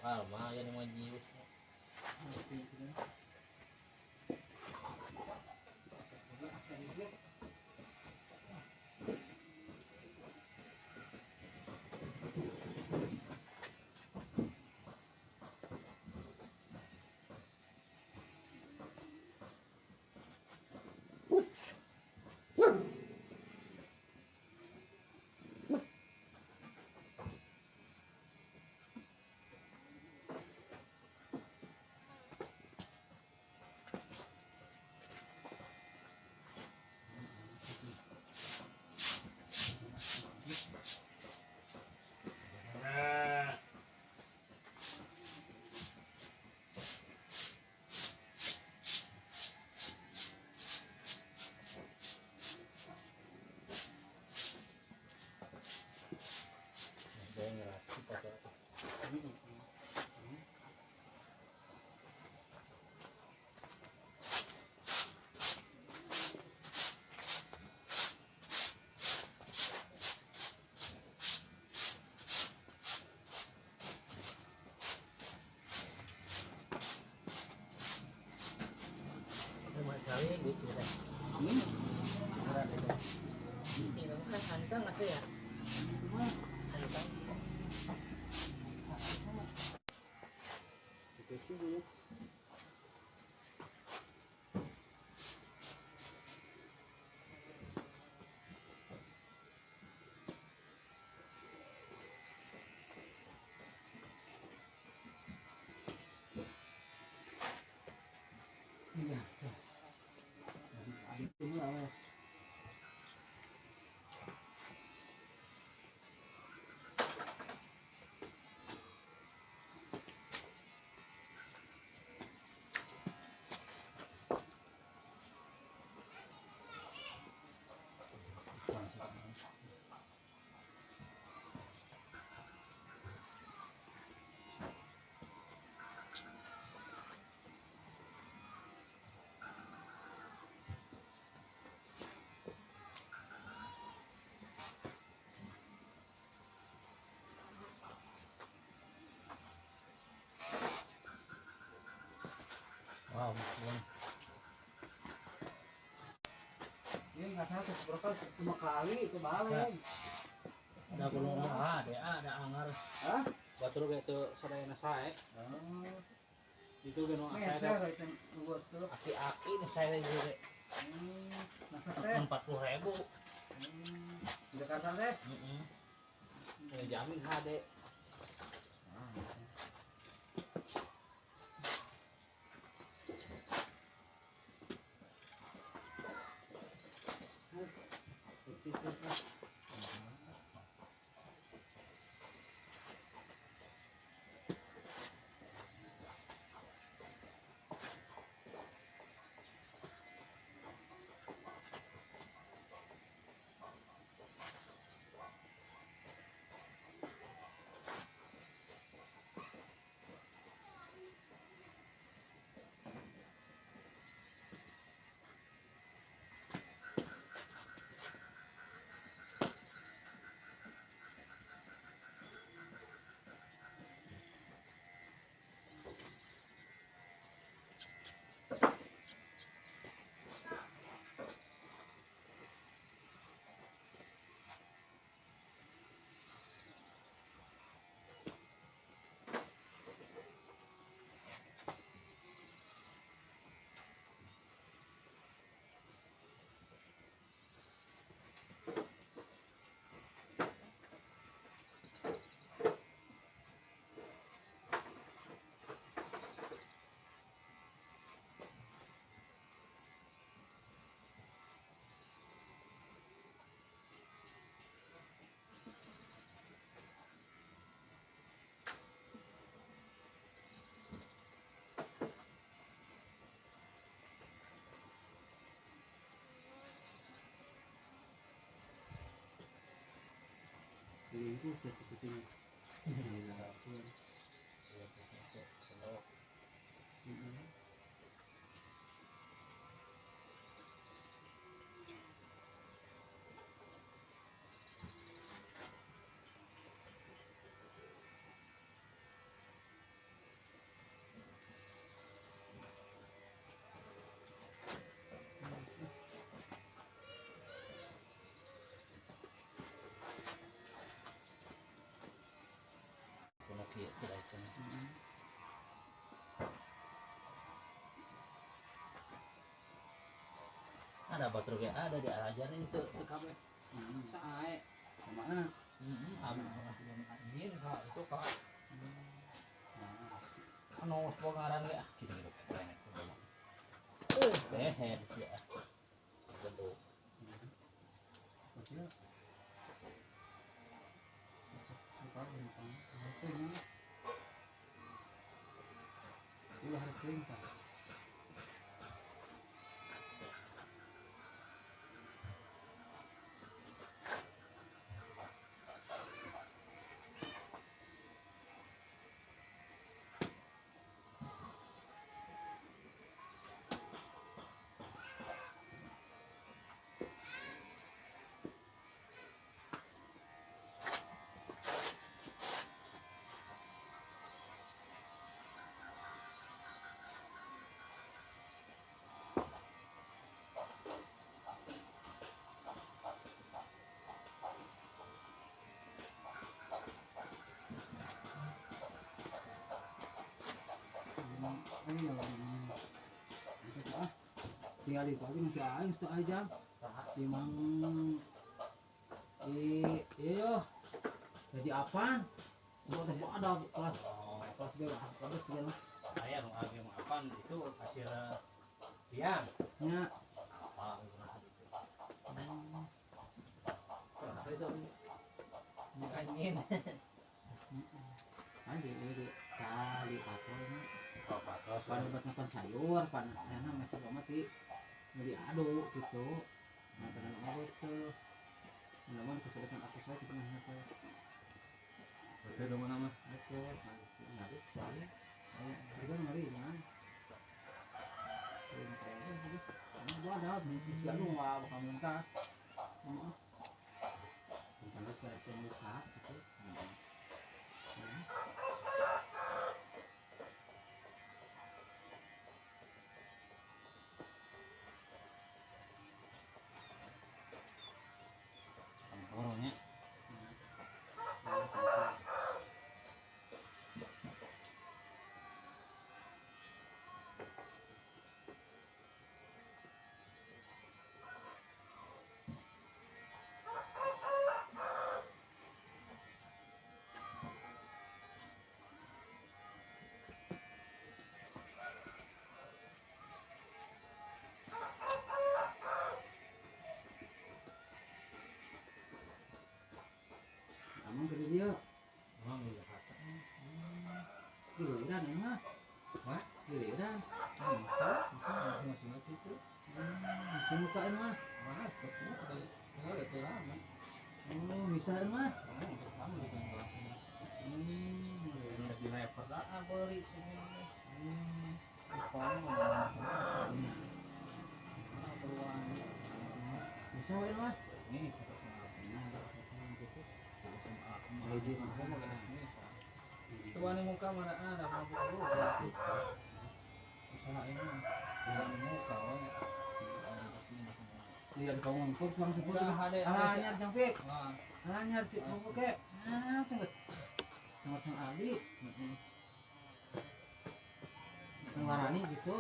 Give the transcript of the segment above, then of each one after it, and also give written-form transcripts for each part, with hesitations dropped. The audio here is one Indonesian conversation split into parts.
Alma yan yung mga jiwas mo. Sabi gitu dah. Berat itu. Sini kan hantang atau ya? Hantang. Cuci dulu. Iya. Ini awal. Wow, bukan. Ini nggak satu, berapa cuma kali itu balik. Ada gulung ada anggar. Hah? Batur itu sadaya nasae. Itu geno saya itu buat tuh. Aki-aki nu saya juga. Masa teh 40.000. Jakarta teh? Jamin hade. Itu seperti ada batur ge ada diajarin itu kabeh. Sae. Kemana? Anjir kak itu kak. Anu pengaran ge gitu. Beher sih ya. Bentuk. Kecil. Ulah harus Pak. Tinggal itu lagi nanti aing satu aja. Timang iyo jadi apaan? Buat ada kelas bebas kelas segala. Saya nu age apaan itu hasil tiang. Ya. Apa itu? Saya itu angin. Ada itu kali patrolnya. Oh, patros. Pan buat makan sayur, pan enak masih mati. Jadi aduk gitu. Nah, karena apa itu? Namun kesadaran atas saya itu mana tuh? Betul dong nama. Itu nanti sekali. Juga ngeri kan? Ini gua ada nih, siapa lu mau bakal minta? Bukan lu kayak muka gitu. Orangnya. Kamu kerja dia? Emang iya kak. Giliran ya mah? Hah? Giliran? Masih mati itu. Masih muka mah? Mana? Kalau itu lama. Oh, bisa mah? Kamu di tengah. Di leper dah beli sini. Bisa mah? Ini tuan muka mana ada mampu usaha ini tuan muka Lihat kau ngumpul suang sebut ada alanya jangpik wah alanya cik ngumpul ke cenget cenget sang Ali ngelarani gitu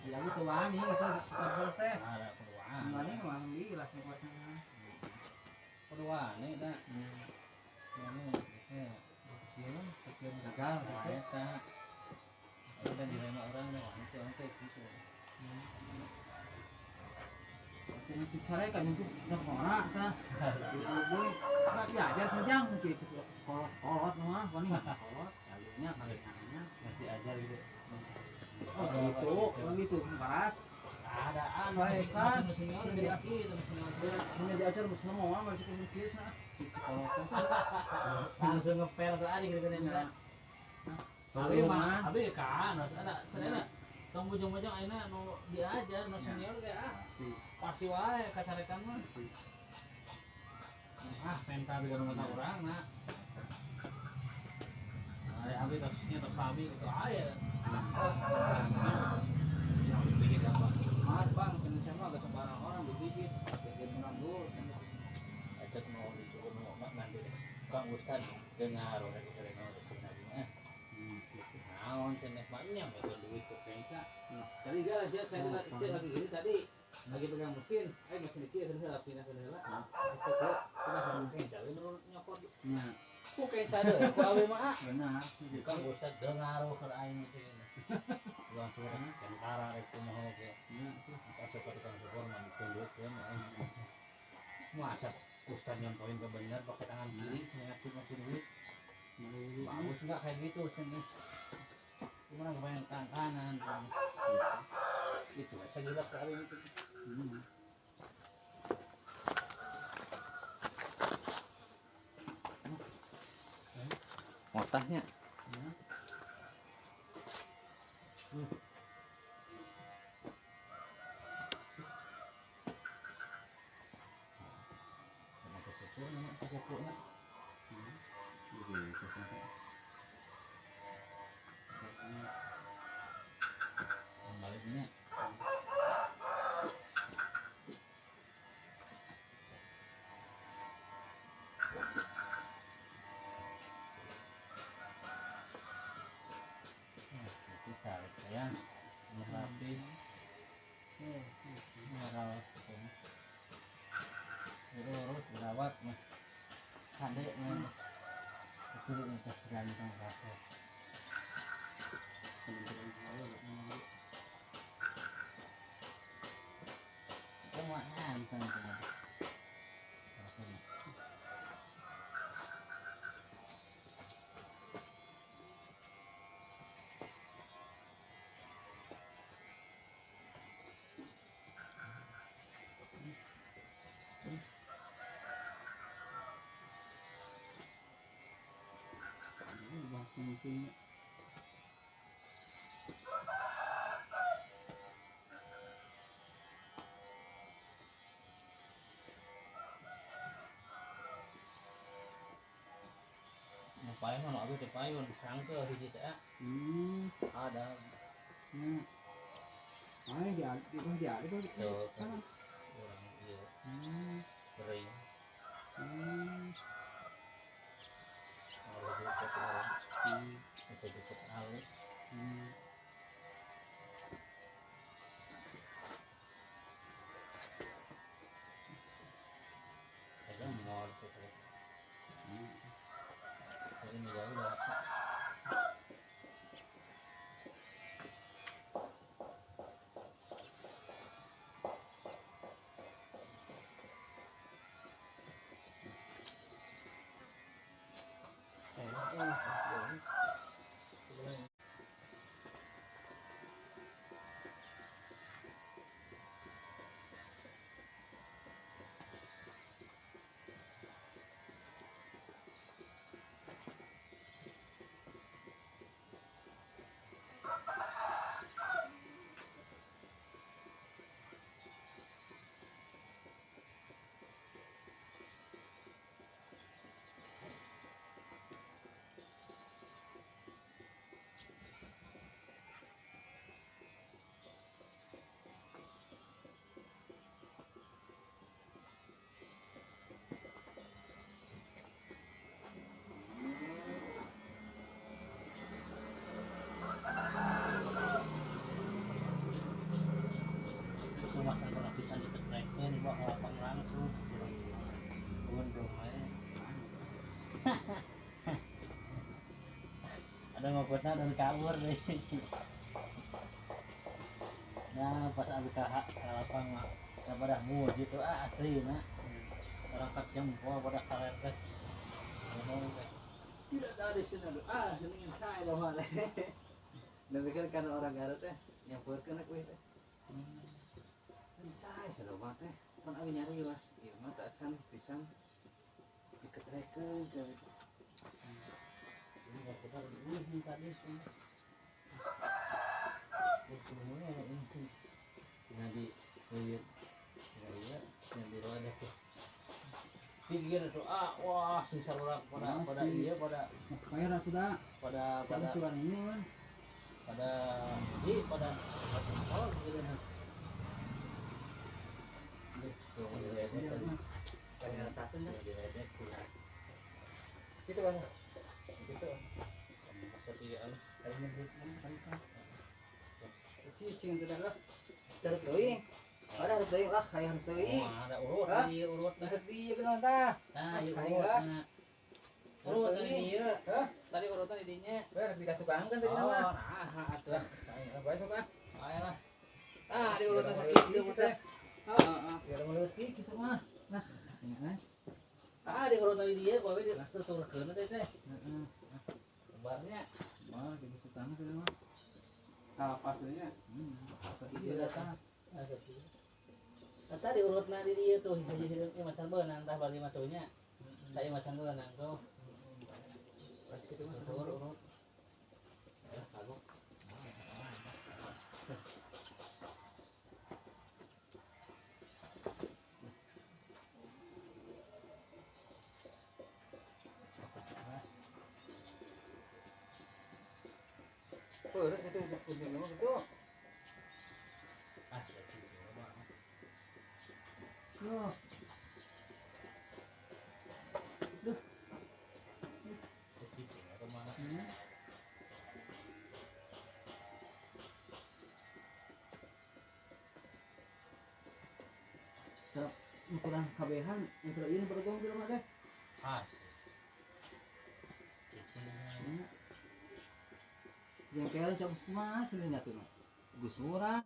ya aku tuh wani gitu suka balas teh ada peluang wani mah gila cepatnya peluang nih dah ini kecilan kecilan gagal gitu kita ada dilema orang nih wanita wanita gitu dengan si cara kan itu orang kan gue nggak diajar senjang mungkin sekolah kolot mah wani kolot kalinya kalinya masih ajar gitu oh gitu orang gitu paras ada saya kan mesin diajar musim mau masih kemungkinan sana di sekolah langsung ngepel tuh ada gitu kan tapi mah tapi kan ada sebenarnya tong bujung-bujung ayeuna nu diajar nu senior ge pasti wae kacarekan mah penta di rumah tangga urang nah ada abi tosnya tos sabi itu aya bikin apa maaf bang Indonesia mah gak sembarang orang dibikin bikin menanggur ajak mau disuruh mau nanti Kang Ustad dengar orang itu dari nol itu nabi mah naon cenah banyak betul duit ke penca jadi dia saya lagi gini tadi lagi pegang mesin mesin itu ya pindah ke heula itu tuh pindah mungkin jadi menurut nyokot nya ku kayak sadar aku awe mah benar bukan bosan dengar ke aing itu gua suara tentara itu mau ke nya asa tukang syukur mah tunjukkeun masa ustad nyontohin ke bener pakai tangan kiri ngasih duit bagus enggak kayak gitu sini gimana kebayang tangan kanan itu saya gila kali itu otahnya baliknya itu cari sayang merapi merawat urus merawat mah kade mah kecil ini teh ganteng rasa kemaan teman-teman mungkin ngapain mana aku ngapain mau disangka di kita ada dia itu tuh orang iya sering orang dekat orang bisa dekat halus ada mall seperti ini ya udah makan kalau bisa ditekan bawa lapang langsung bukan domain ada ngobotnya dari kabur deh nah pas abis kahak lapang mah ya pada mul gitu asli nah orang kat jempol pada kalepet tidak ada di sini seningan saya bawa deh dan pikir kan orang Garut yang berkenak weh saya sudah mati kan abi nyari lah iya mah tak can pisang diketreken jadi ini nggak kita ini tadi sih semuanya ini nanti lihat lihat yang di luar itu pikir tuh wah sisa orang pada iya pada bayar sudah pada tuan ini kan pada oh gitu kan gitu kan gitu cicing tidak lah terus ada teuing lah hayang teuing. ada urut Hah? di urut Bisa di kenal tah. nah ieu Hayang urut lah. nah urut tadi dieu Hah? tadi urutan di dinya Ber di tukang kan tadi oh nama. nah atuh Hayang bae sok ah. ayo lah Ah, di urutan sakit dia teh. heeh Biar meleutik gitu mah. Nah, ini kan. di urutan di dieu bae di turkeun teh teh Heeh. kabarnya Mah di tukang teh mah. Apa aslinya? Iya datang. Tadi urutna di dieu tuh hiji-hiji macan beunang tah bali matunya. Tadi macan beunang tuh. Pas kitu mah Urut. Ya, kagok. Peures itu punya mah gitu. Tidak cuci. Yo. Cuci kemana? Ukuran kabehan yang sudah ini pada gong di rumah teh. Ah. Yang kalian coba semua hasilnya tuh. Gusuran.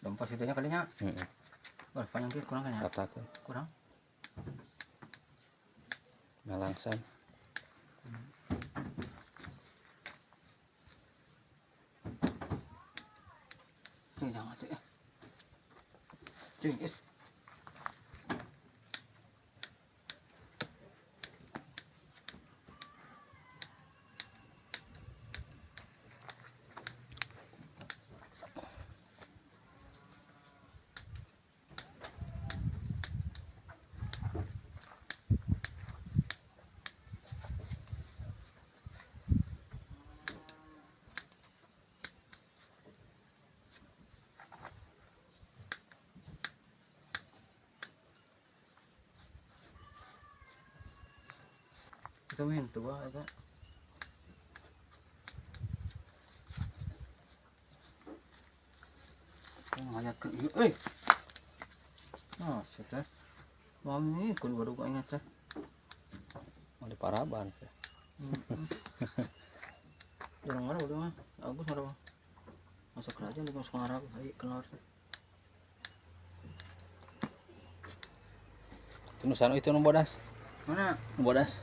Dompas itunya kalinya. Heeh. Berapa yang kurang kan ya? Ratakeun. Kurang. Malangsan. Sing jangan sih. Cing is. Itu main tua itu. Ngajak ke ieu Nah, seta. Mami kun baru kok ingat teh. Mau di Paraban. Jangan ngarep udah mah. Agus ngarep. Masuk kerajaan di masuk ngarep. Ayo keluar teh. Tunusan itu nu bodas. Mana? Nu bodas.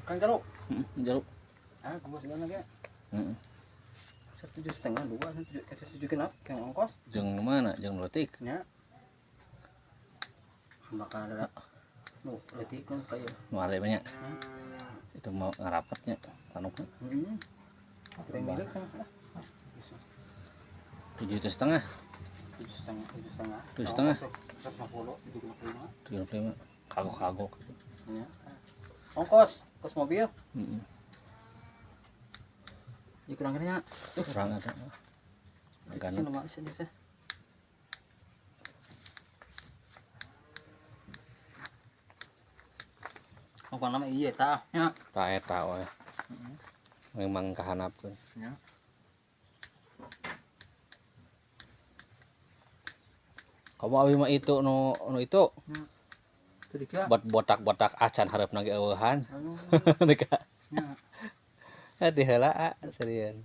Kan jeruk. Heeh, jeruk. Ah, gua segala lagi. Heeh. 1,5 2 kasih 7 kenap yang ongkos Jeung mana? Jeung letik. nya bakal ada nu letik kan kayak Nu are banyak. Itu mau ngarapatnya tanukna. yang milik kan 7,5. 7,5 7,5. 150 75 35. Kagok-kagok. ya ongkos mobil Heeh. di kurang-kurangnya Kurang ada. kan Ganut. nomor sih bisa apa nama iya tah ya Ta eta we. Memang kahanapkeun. ya Kamu abi mah itu nu itu tadi kira buat botak-botak acan hareup ge eueuhan. anu Deka. ya Hati heula serian.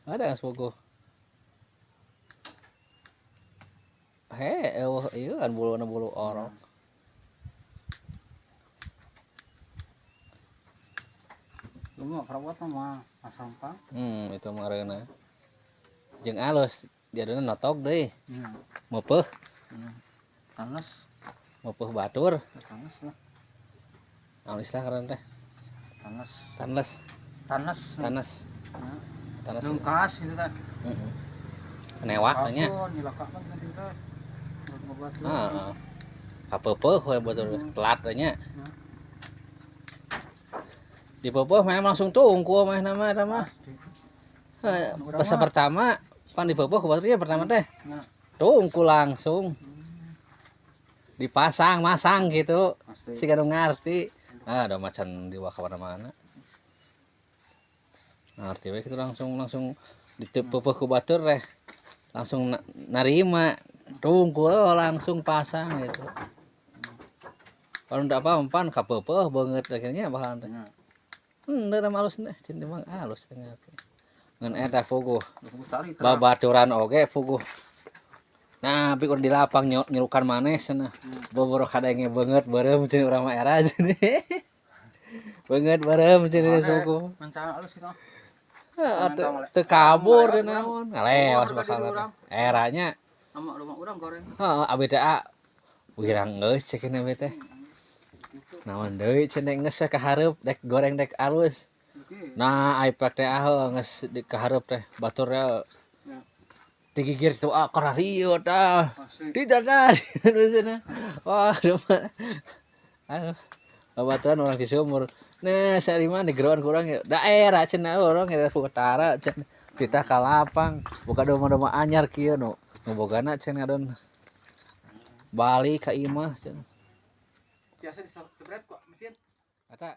Ada sepuku. Eueuh ieu kan buluna bulu orok. lu mah perawat mah sampah Itu mareuna. Jeung alus, jaduna notok deui. ya Meupeuh, panas meupeuh batur. panas lah Naon istilah karena teh? panas Tanles, panas tanas. ya Tanas. lengkas gitu kan Kenewak nya. Nilakakan kan tidak. Ngobat. Heeh. Kapeupeuk we betul telat nya. Dipeupeuk mah langsung tungku mah nama eta mah. Pas pertama pan dipeupeuk baturnya pertama teh. Tungku langsung. Dipasang-masang gitu. Si kanu ngarti. Ada macan di mana-mana. Ngerti we kitu langsung ditepeupeuk ku batur teh. Langsung narima. Tungku langsung pasang gitu. Kalau ndak apa umpan kapeupeuk beungeut akhirnya bahan teh. Henteu halus teh, cin mah halus teh ngarti. Ngan eta puguh. Babaturan oge puguh. Nah, tapi udah di lapang nyerukan manes cenah. Boboro kadenge beungeut beureum cin urang mah era cenah. Beungeut beureum cin di suku. Mencana alus kita. Teu kabur teh naon. Ngaleos bakal eranya. Nama rumah urang goreng. Heeh, abi teh wirang geus cek kene we teh. Naon deui cenah geus ka hareup dek goreng dek alus. Nah, iPad teh geus di ka hareup teh batur digigir tuh akar rieu tah. Didadan cenah. Wah, aduh. Babaturan orang di sumur. Nah, sari mah di geroan kurang ya. Daerah cenah orang eta utara cenah. Kita ka lapang, buka doma-doma anyar kieu nu bogana cenah ngadon. Bali ka imah cenah. Biasa disebret kok mesin. Eta